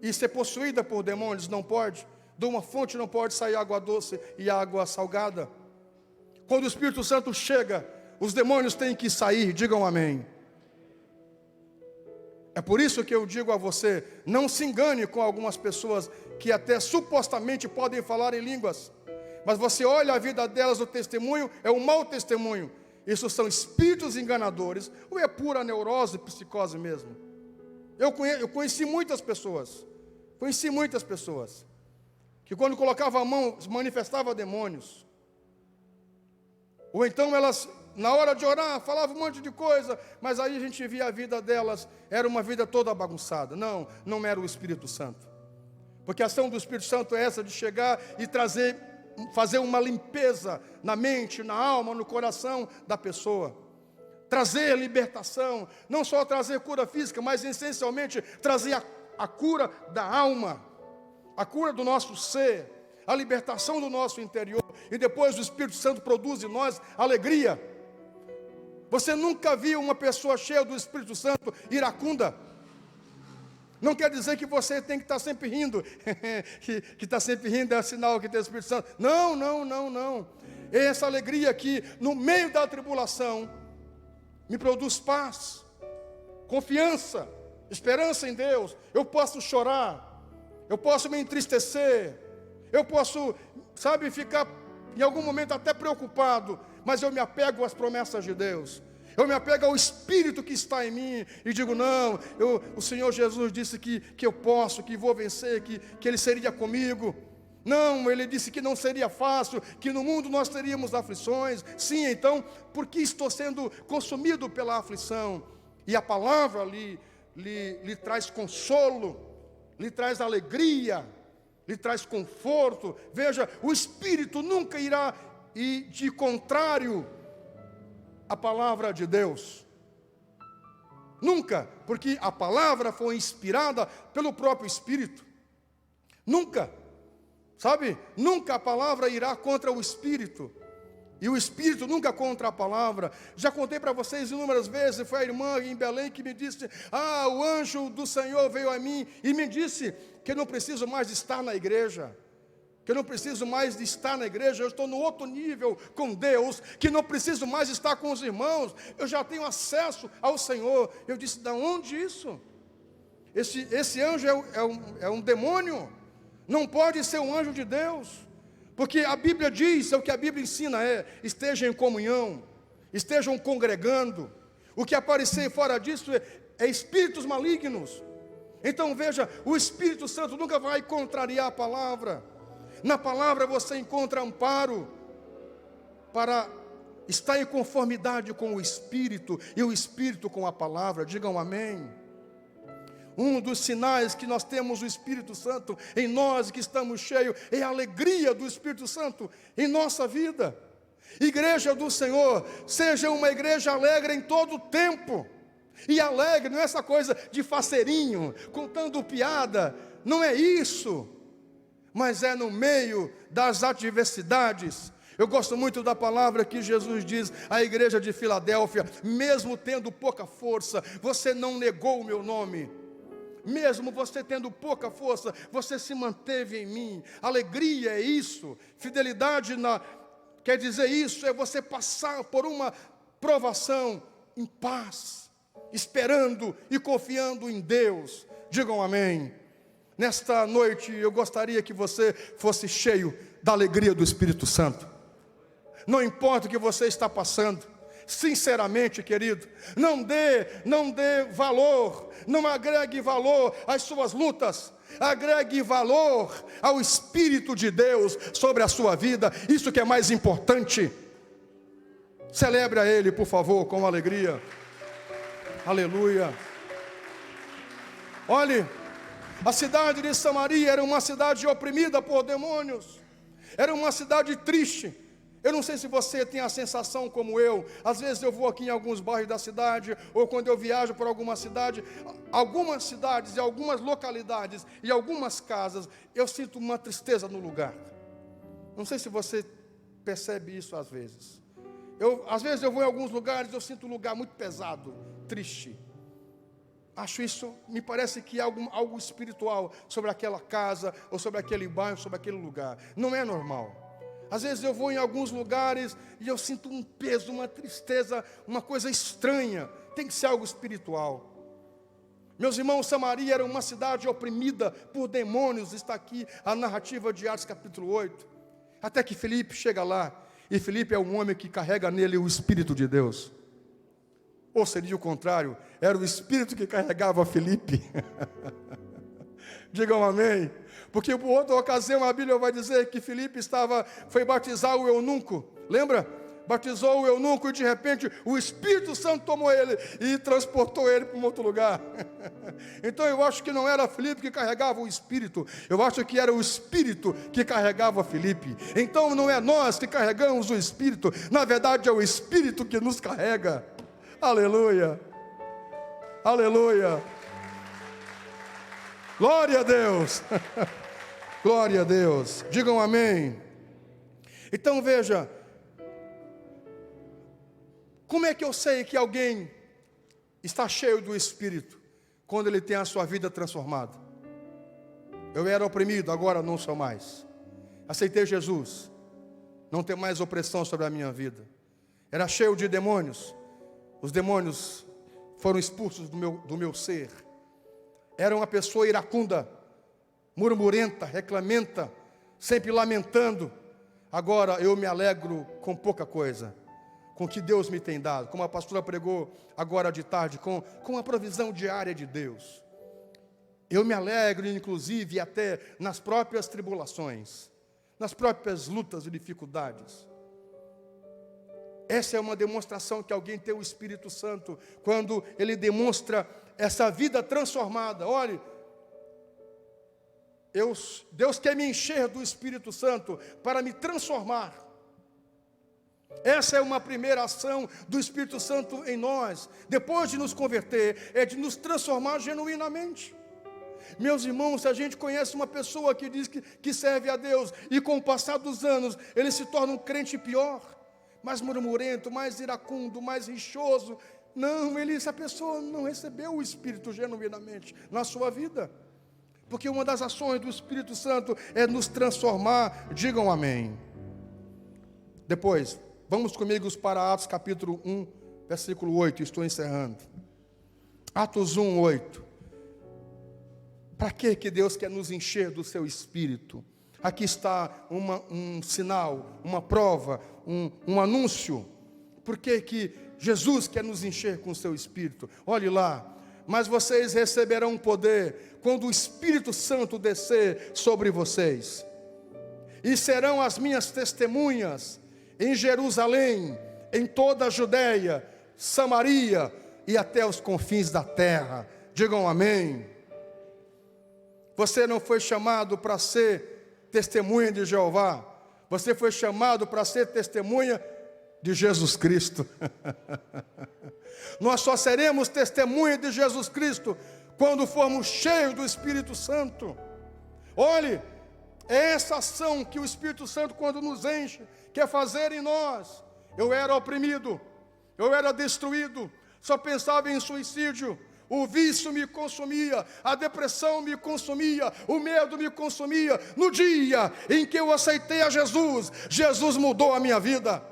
e ser possuída por demônios, não pode. De uma fonte não pode sair água doce e água salgada. Quando o Espírito Santo chega, os demônios têm que sair, digam amém. É por isso que eu digo a você, não se engane com algumas pessoas que até supostamente podem falar em línguas, mas você olha a vida delas, o testemunho é um mau testemunho. Isso são espíritos enganadores, ou é pura neurose, psicose mesmo. Eu conheci muitas pessoas, que quando colocava a mão, manifestava demônios. Ou então elas, na hora de orar, falavam um monte de coisa, mas aí a gente via a vida delas, era uma vida toda bagunçada. Não era o Espírito Santo. Porque a ação do Espírito Santo é essa de chegar e fazer uma limpeza na mente, na alma, no coração da pessoa. Trazer libertação, não só trazer cura física, mas essencialmente trazer a cura da alma, a cura do nosso ser, a libertação do nosso interior. E depois o Espírito Santo produz em nós alegria. Você nunca viu uma pessoa cheia do Espírito Santo iracunda? Não quer dizer que você tem que estar sempre rindo. que está sempre rindo é sinal que tem o Espírito Santo. Não. É essa alegria que no meio da tribulação me produz paz, confiança, Esperança em Deus. Eu posso chorar, eu posso me entristecer, eu posso, ficar em algum momento até preocupado, mas eu me apego às promessas de Deus. Eu me apego ao Espírito que está em mim e digo, não, o Senhor Jesus disse que eu posso, que vou vencer, que Ele seria comigo. Não, Ele disse que não seria fácil, que no mundo nós teríamos aflições. Sim, então, por que estou sendo consumido pela aflição? E a palavra lhe traz consolo, lhe traz alegria, lhe traz conforto. Veja, o Espírito nunca irá ir de contrário à palavra de Deus. Nunca, porque a palavra foi inspirada pelo próprio Espírito. Nunca, nunca a palavra irá contra o Espírito. E o Espírito nunca contra a palavra. Já contei para vocês inúmeras vezes, foi a irmã em Belém que me disse, o anjo do Senhor veio a mim e me disse que eu não preciso mais estar na igreja. Que eu não preciso mais de estar na igreja, eu estou no outro nível com Deus, que não preciso mais estar com os irmãos, eu já tenho acesso ao Senhor. Eu disse, de onde isso? Esse anjo é um demônio, não pode ser um anjo de Deus, porque a Bíblia diz, o que a Bíblia ensina estejam em comunhão, estejam congregando. O que aparecer fora disso é espíritos malignos. Então veja, o Espírito Santo nunca vai contrariar a palavra. Na palavra você encontra amparo para estar em conformidade com o Espírito e o Espírito com a palavra. Digam amém. Um dos sinais que nós temos o Espírito Santo em nós, que estamos cheios, é a alegria do Espírito Santo em nossa vida. Igreja do Senhor, seja uma igreja alegre em todo o tempo. E alegre não é essa coisa de faceirinho, contando piada, não é isso. Mas é no meio das adversidades. Eu gosto muito da palavra que Jesus diz à igreja de Filadélfia, mesmo tendo pouca força, você não negou o meu nome. Mesmo você tendo pouca força, você se manteve em mim. Alegria é isso. Fidelidade quer dizer isso, é você passar por uma provação em paz, esperando e confiando em Deus. Digam amém. Nesta noite eu gostaria que você fosse cheio da alegria do Espírito Santo. Não importa o que você está passando, sinceramente, querido, não dê valor, não agregue valor às suas lutas, agregue valor ao Espírito de Deus sobre a sua vida, isso que é mais importante. Celebre a Ele, por favor, com alegria. Aleluia. Olhe, a cidade de Samaria era uma cidade oprimida por demônios, era uma cidade triste. Eu não sei se você tem a sensação como eu, às vezes eu vou aqui em alguns bairros da cidade, ou quando eu viajo por algumas cidades e algumas localidades e algumas casas, eu sinto uma tristeza no lugar. Não sei se você percebe isso às vezes. Às vezes eu vou em alguns lugares, eu sinto um lugar muito pesado, triste. Acho isso, me parece que é algo espiritual sobre aquela casa, ou sobre aquele bairro, sobre aquele lugar. Não é normal. Às vezes eu vou em alguns lugares e eu sinto um peso, uma tristeza, uma coisa estranha. Tem que ser algo espiritual. Meus irmãos, Samaria era uma cidade oprimida por demônios. Está aqui a narrativa de Atos capítulo 8. Até que Filipe chega lá. E Filipe é um homem que carrega nele o Espírito de Deus. Ou seria o contrário, era o Espírito que carregava Filipe. Digam amém. Porque por outra ocasião a Bíblia vai dizer que Filipe foi batizar o eunuco. Lembra? Batizou o eunuco e de repente o Espírito Santo tomou ele e transportou ele para um outro lugar. Então eu acho que não era Filipe que carregava o Espírito. Eu acho que era o Espírito que carregava Filipe. Então não é nós que carregamos o Espírito. Na verdade é o Espírito que nos carrega. Aleluia. Aleluia. Glória a Deus. Glória a Deus. Digam amém. Então veja, como é que eu sei que alguém está cheio do Espírito? Quando ele tem a sua vida transformada. Eu era oprimido, agora não sou mais. Aceitei Jesus. Não tem mais opressão sobre a minha vida. Era cheio de demônios. Os demônios foram expulsos do meu ser. Era uma pessoa iracunda, murmurenta, reclamenta, sempre lamentando. Agora eu me alegro com pouca coisa, com o que Deus me tem dado, como a pastora pregou agora de tarde, com a provisão diária de Deus. Eu me alegro, inclusive, até nas próprias tribulações, nas próprias lutas e dificuldades. Essa é uma demonstração que alguém tem o Espírito Santo, quando ele demonstra essa vida transformada. Olhe, Deus quer me encher do Espírito Santo para me transformar. Essa é uma primeira ação do Espírito Santo em nós, depois de nos converter, é de nos transformar genuinamente. Meus irmãos, se a gente conhece uma pessoa que diz que serve a Deus, e com o passar dos anos, ele se torna um crente pior, mais murmurento, mais iracundo, mais rixoso. Não, essa pessoa não recebeu o Espírito genuinamente na sua vida. Porque uma das ações do Espírito Santo é nos transformar. Digam amém. Depois, vamos comigo para Atos capítulo 1, versículo 8, estou encerrando. Atos 1, 8. Para que Deus quer nos encher do seu Espírito? Aqui está um sinal, uma prova, um anúncio. Por que Jesus quer nos encher com o seu Espírito? Olhe lá. Mas vocês receberão poder quando o Espírito Santo descer sobre vocês. E serão as minhas testemunhas em Jerusalém, em toda a Judéia, Samaria e até os confins da terra. Digam amém. Você não foi chamado para ser testemunha de Jeová. Você foi chamado para ser testemunha de Jesus Cristo. Nós só seremos testemunha de Jesus Cristo quando formos cheios do Espírito Santo. Olhe, é essa ação que o Espírito Santo, quando nos enche, quer fazer em nós. Eu era oprimido, eu era destruído, só pensava em suicídio. O vício me consumia, a depressão me consumia, o medo me consumia. No dia em que eu aceitei a Jesus, Jesus mudou a minha vida.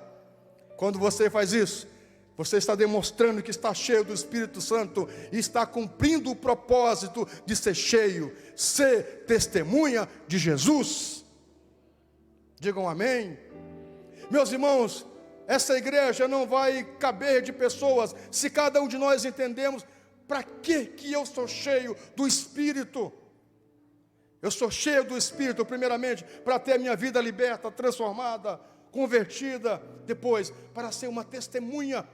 Quando você faz isso, você está demonstrando que está cheio do Espírito Santo e está cumprindo o propósito de ser cheio, ser testemunha de Jesus. Digam amém. Meus irmãos, essa igreja não vai caber de pessoas se cada um de nós entendemos para que eu sou cheio do Espírito. Eu sou cheio do Espírito, primeiramente, para ter a minha vida liberta, transformada, convertida. Depois, para ser uma testemunha.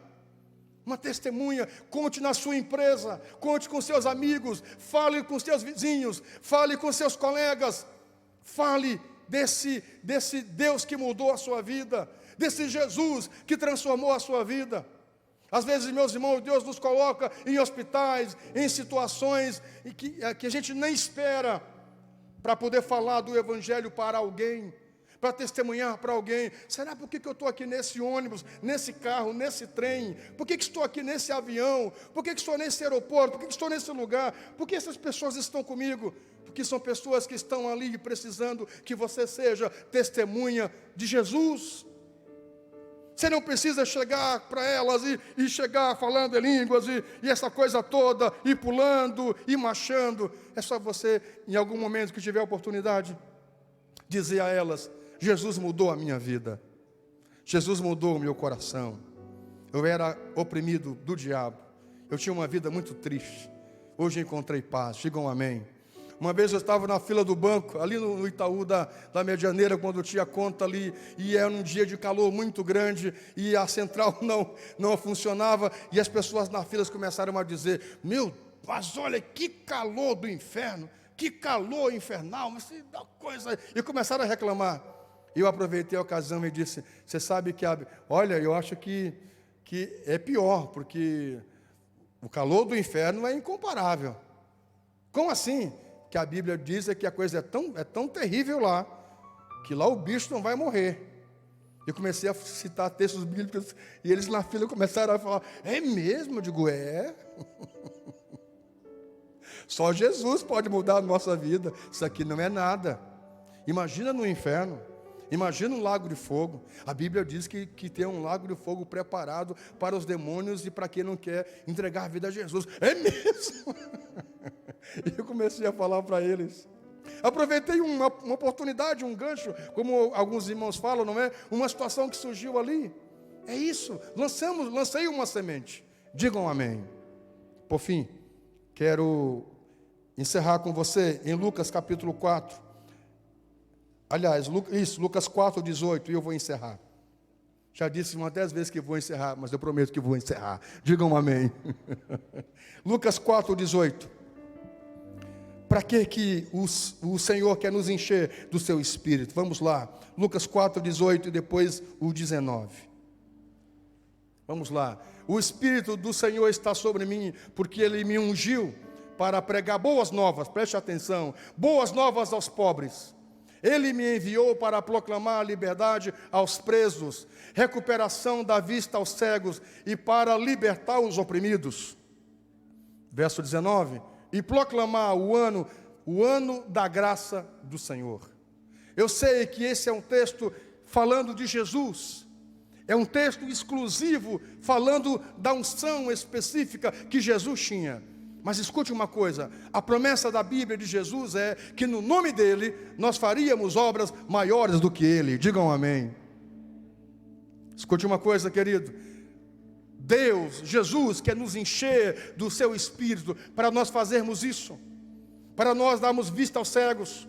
Uma testemunha. Conte na sua empresa, conte com seus amigos, fale com seus vizinhos, fale com seus colegas. Fale desse Deus que mudou a sua vida, desse Jesus que transformou a sua vida. Às vezes, meus irmãos, Deus nos coloca em hospitais, em situações que a gente nem espera, para poder falar do Evangelho para alguém, para testemunhar para alguém. Será por que eu estou aqui nesse ônibus, nesse carro, nesse trem? Por que estou aqui nesse avião? Por que estou nesse aeroporto? Por que estou nesse lugar? Por que essas pessoas estão comigo? Porque são pessoas que estão ali precisando que você seja testemunha de Jesus. Você não precisa chegar para elas e chegar falando em línguas e essa coisa toda, e pulando, e marchando. É só você, em algum momento que tiver oportunidade, dizer a elas: Jesus mudou a minha vida. Jesus mudou o meu coração. Eu era oprimido do diabo. Eu tinha uma vida muito triste. Hoje encontrei paz. Digam amém. Uma vez eu estava na fila do banco, ali no Itaú da Medianeira, quando tinha conta ali, e era um dia de calor muito grande, e a central não funcionava, e as pessoas na fila começaram a dizer: mas olha, que calor do inferno, que calor infernal, mas que coisa... E começaram a reclamar. Eu aproveitei a ocasião e disse: você sabe que, olha, eu acho que é pior, porque o calor do inferno é incomparável. Como assim? Que a Bíblia diz que a coisa é tão terrível lá, que lá o bicho não vai morrer. Eu comecei a citar textos bíblicos, e eles na fila começaram a falar: é mesmo? Eu digo: é. Só Jesus pode mudar a nossa vida. Isso aqui não é nada. Imagina no inferno. Imagina um lago de fogo. A Bíblia diz que tem um lago de fogo preparado para os demônios e para quem não quer entregar a vida a Jesus. É mesmo? E eu comecei a falar para eles. Aproveitei uma oportunidade, um gancho, como alguns irmãos falam, não é? Uma situação que surgiu ali. É isso, lancei uma semente. Digam amém. Por fim, quero encerrar com você em Lucas capítulo 4. Aliás, Lucas 4, 18, e eu vou encerrar. Já disse umas 10 vezes que vou encerrar, mas eu prometo que vou encerrar. Digam amém. Lucas 4, 18. Para que o Senhor quer nos encher do seu Espírito? Vamos lá. Lucas 4, 18 e depois o 19. Vamos lá. O Espírito do Senhor está sobre mim, porque Ele me ungiu para pregar boas novas. Preste atenção. Boas novas aos pobres. Ele me enviou para proclamar a liberdade aos presos, recuperação da vista aos cegos e para libertar os oprimidos. Verso 19. E proclamar o ano da graça do Senhor. Eu sei que esse é um texto falando de Jesus. É um texto exclusivo falando da unção específica que Jesus tinha. Mas escute uma coisa, a promessa da Bíblia de Jesus é que no nome dele nós faríamos obras maiores do que ele. Digam amém. Escute uma coisa, querido. Deus, Jesus, quer nos encher do seu Espírito para nós fazermos isso. Para nós darmos vista aos cegos.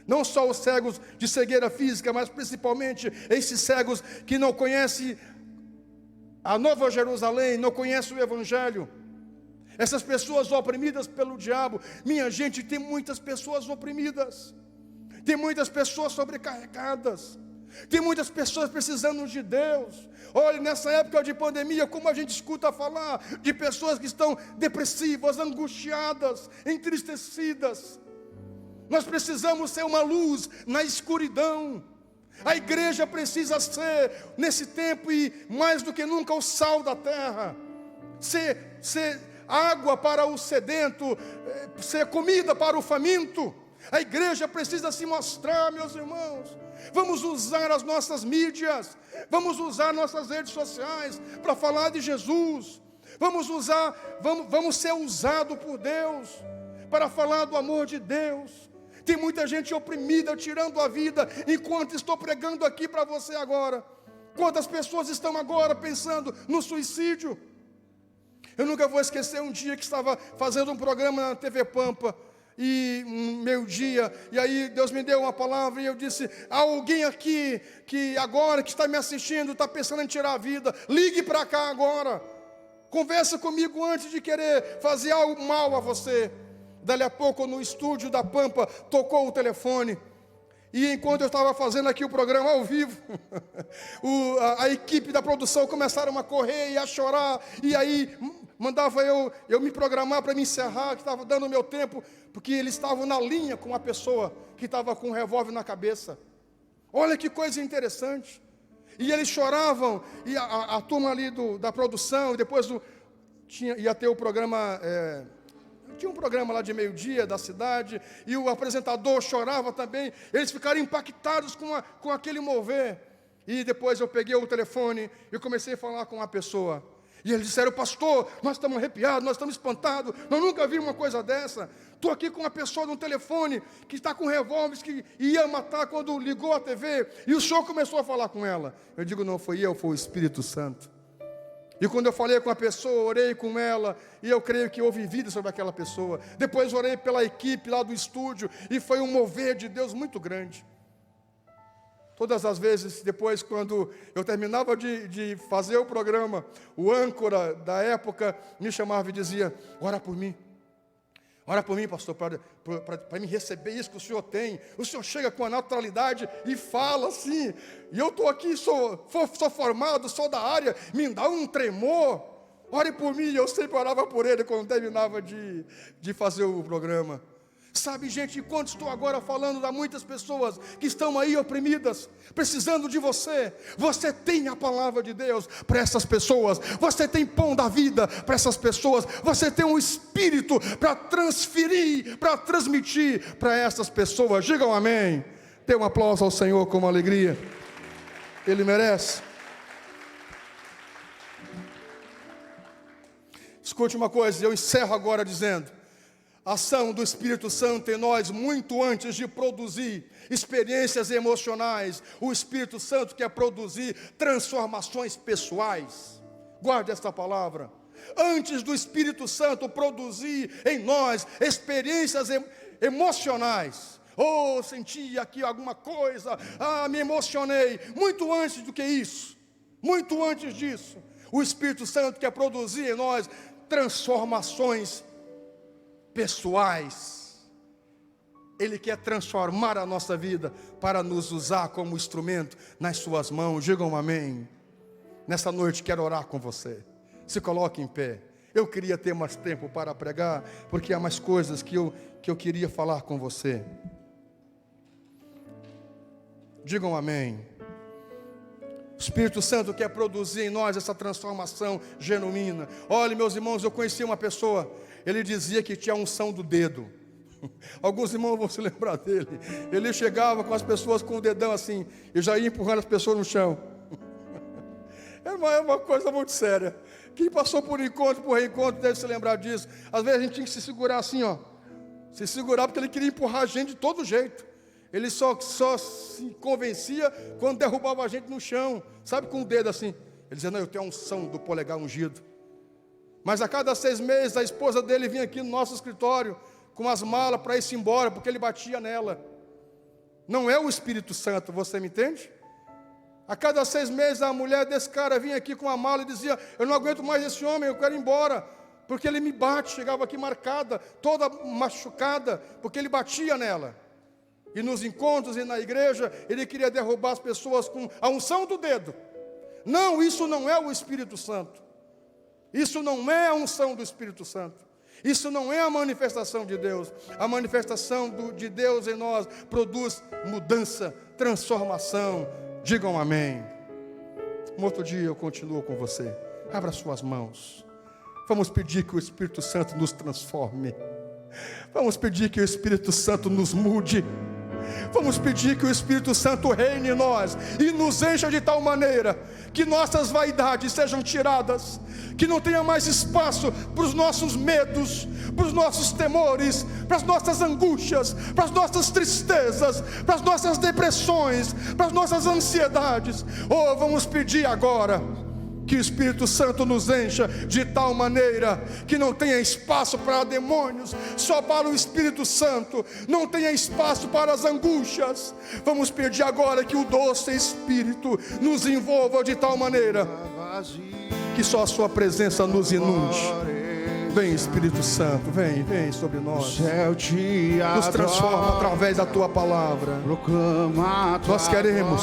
Não só os cegos de cegueira física, mas principalmente esses cegos que não conhecem a Nova Jerusalém, não conhecem o Evangelho. Essas pessoas oprimidas pelo diabo. Minha gente, tem muitas pessoas oprimidas. Tem muitas pessoas sobrecarregadas. Tem muitas pessoas precisando de Deus. Olha, nessa época de pandemia, como a gente escuta falar de pessoas que estão depressivas, angustiadas, entristecidas. Nós precisamos ser uma luz na escuridão. A igreja precisa ser, nesse tempo e mais do que nunca, o sal da terra. Ser água para o sedento, ser comida para o faminto. A igreja precisa se mostrar, meus irmãos. Vamos usar as nossas mídias, vamos usar nossas redes sociais para falar de Jesus. Vamos ser usados por Deus para falar do amor de Deus. Tem muita gente oprimida, tirando a vida, enquanto estou pregando aqui para você agora. Quantas pessoas estão agora pensando no suicídio? Eu nunca vou esquecer um dia que estava fazendo um programa na TV Pampa, e meio-dia, e aí Deus me deu uma palavra, e eu disse: há alguém aqui que agora, que está me assistindo, está pensando em tirar a vida, ligue para cá agora, conversa comigo antes de querer fazer algo mal a você. Dali a pouco, no estúdio da Pampa, tocou o telefone, e enquanto eu estava fazendo aqui o programa ao vivo, a equipe da produção começaram a correr e a chorar, e aí mandava eu me programar para me encerrar, que estava dando o meu tempo, porque eles estavam na linha com uma pessoa que estava com um revólver na cabeça. Olha que coisa interessante. E eles choravam, e a turma ali da produção, e depois ia ter o programa... Tinha um programa lá de meio-dia da cidade, e o apresentador chorava também. Eles ficaram impactados com aquele mover. E depois eu peguei o telefone e comecei a falar com a pessoa. E eles disseram: pastor, nós estamos arrepiados, nós estamos espantados, nós nunca vimos uma coisa dessa. Estou aqui com uma pessoa no telefone que está com revólveres, que ia matar quando ligou a TV, e o senhor começou a falar com ela. Eu digo: não foi eu, foi o Espírito Santo. E quando eu falei com a pessoa, orei com ela, e eu creio que houve vida sobre aquela pessoa. Depois orei pela equipe lá do estúdio, e foi um mover de Deus muito grande. Todas as vezes, depois, quando eu terminava de fazer o programa, o âncora da época me chamava e dizia: ora por mim, pastor, para me receber isso que o senhor tem. O senhor chega com a naturalidade e fala assim, e eu estou aqui, sou formado, sou da área, me dá um tremor. Ore por mim. E eu sempre orava por ele quando terminava de fazer o programa. Sabe, gente, enquanto estou agora falando a muitas pessoas que estão aí oprimidas, precisando de você, você tem a palavra de Deus para essas pessoas, você tem pão da vida para essas pessoas, você tem um Espírito para transferir, para transmitir para essas pessoas. Digam amém. Dê um aplauso ao Senhor com alegria, Ele merece. Escute uma coisa, eu encerro agora dizendo: ação do Espírito Santo em nós muito antes de produzir experiências emocionais. O Espírito Santo quer produzir transformações pessoais. Guarde esta palavra. Antes do Espírito Santo produzir em nós experiências emocionais. Oh, senti aqui alguma coisa, me emocionei. Muito antes do que isso, muito antes disso, o Espírito Santo quer produzir em nós transformações pessoais. Ele quer transformar a nossa vida para nos usar como instrumento nas suas mãos. Digam amém. Nessa noite quero orar com você. Se coloque em pé. Eu queria ter mais tempo para pregar, porque há mais coisas que eu queria falar com você. Digam amém. O Espírito Santo quer produzir em nós essa transformação genuína. Olha, meus irmãos, eu conheci uma pessoa, ele dizia que tinha a unção do dedo. Alguns irmãos vão se lembrar dele. Ele chegava com as pessoas com o dedão assim, e já ia empurrando as pessoas no chão. É uma coisa muito séria. Quem passou por encontro, por reencontro, deve se lembrar disso. Às vezes a gente tinha que se segurar assim, ó. Se segurar porque ele queria empurrar a gente de todo jeito. Ele só se convencia quando derrubava a gente no chão. Sabe, com o dedo assim. Ele dizia, não, eu tenho a unção do polegar ungido. Mas a cada 6 meses a esposa dele vinha aqui no nosso escritório com as malas para ir-se embora, porque ele batia nela. Não é o Espírito Santo, você me entende? A cada 6 meses a mulher desse cara vinha aqui com a mala e dizia, eu não aguento mais esse homem, eu quero ir embora, porque ele me bate. Chegava aqui marcada, toda machucada, porque ele batia nela. E nos encontros e na igreja, ele queria derrubar as pessoas com a unção do dedo. Não, isso não é o Espírito Santo. Isso não é a unção do Espírito Santo. Isso não é a manifestação de Deus. A manifestação de Deus em nós produz mudança, transformação. Digam amém. Um outro dia eu continuo com você. Abra suas mãos. Vamos pedir que o Espírito Santo nos transforme. Vamos pedir que o Espírito Santo nos mude. Vamos pedir que o Espírito Santo reine em nós e nos encha de tal maneira que nossas vaidades sejam tiradas, que não tenha mais espaço para os nossos medos, para os nossos temores, para as nossas angústias, para as nossas tristezas, para as nossas depressões, para as nossas ansiedades. Oh, vamos pedir agora que o Espírito Santo nos encha de tal maneira que não tenha espaço para demônios, só para o Espírito Santo, não tenha espaço para as angústias. Vamos pedir agora que o doce Espírito nos envolva de tal maneira que só a sua presença nos inunde. Vem, Espírito Santo, vem sobre nós. Nos transforma através da tua palavra. Nós queremos